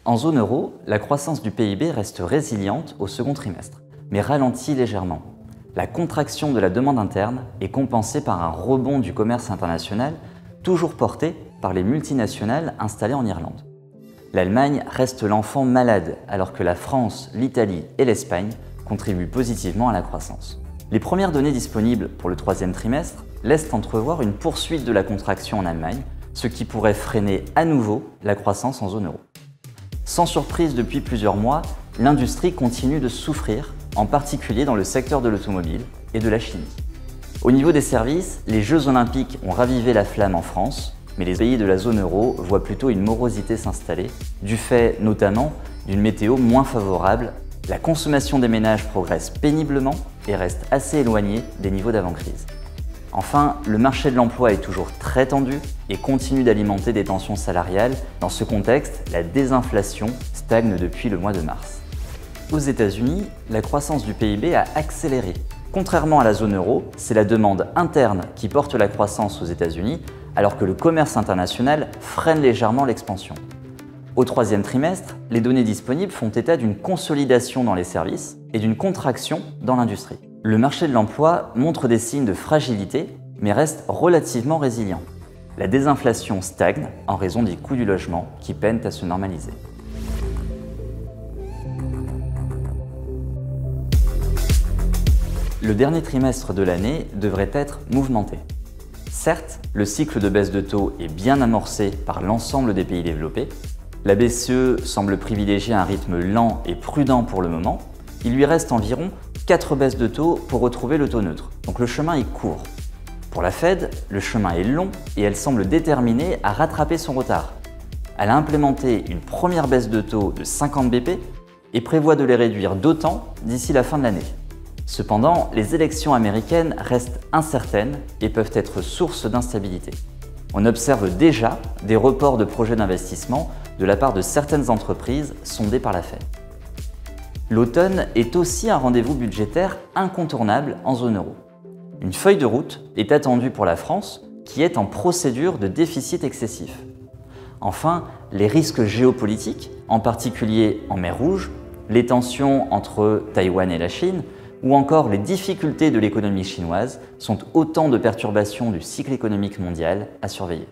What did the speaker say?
En zone euro, la croissance du PIB reste résiliente au second trimestre, mais ralentit légèrement. La contraction de la demande interne est compensée par un rebond du commerce international, toujours porté par les multinationales installées en Irlande. L'Allemagne reste l'enfant malade, alors que la France, l'Italie et l'Espagne contribuent positivement à la croissance. Les premières données disponibles pour le troisième trimestre laissent entrevoir une poursuite de la contraction en Allemagne, ce qui pourrait freiner à nouveau la croissance en zone euro. Sans surprise, depuis plusieurs mois, l'industrie continue de souffrir, en particulier dans le secteur de l'automobile et de la chimie. Au niveau des services, les Jeux Olympiques ont ravivé la flamme en France, mais les pays de la zone euro voient plutôt une morosité s'installer, du fait notamment d'une météo moins favorable. La consommation des ménages progresse péniblement et reste assez éloignée des niveaux d'avant-crise. Enfin, le marché de l'emploi est toujours très tendu et continue d'alimenter des tensions salariales. Dans ce contexte, la désinflation stagne depuis le mois de mars. Aux États-Unis, la croissance du PIB a accéléré. Contrairement à la zone euro, c'est la demande interne qui porte la croissance aux États-Unis, alors que le commerce international freine légèrement l'expansion. Au troisième trimestre, les données disponibles font état d'une consolidation dans les services et d'une contraction dans l'industrie. Le marché de l'emploi montre des signes de fragilité, mais reste relativement résilient. La désinflation stagne en raison des coûts du logement qui peinent à se normaliser. Le dernier trimestre de l'année devrait être mouvementé. Certes, le cycle de baisse de taux est bien amorcé par l'ensemble des pays développés. La BCE semble privilégier un rythme lent et prudent pour le moment. Il lui reste environ 4 baisses de taux pour retrouver le taux neutre, donc le chemin est court. Pour la Fed, le chemin est long et elle semble déterminée à rattraper son retard. Elle a implémenté une première baisse de taux de 50 BP et prévoit de les réduire d'autant d'ici la fin de l'année. Cependant, les élections américaines restent incertaines et peuvent être source d'instabilité. On observe déjà des reports de projets d'investissement de la part de certaines entreprises sondées par la Fed. L'automne est aussi un rendez-vous budgétaire incontournable en zone euro. Une feuille de route est attendue pour la France, qui est en procédure de déficit excessif. Enfin, les risques géopolitiques, en particulier en mer Rouge, les tensions entre Taïwan et la Chine, ou encore les difficultés de l'économie chinoise sont autant de perturbations du cycle économique mondial à surveiller.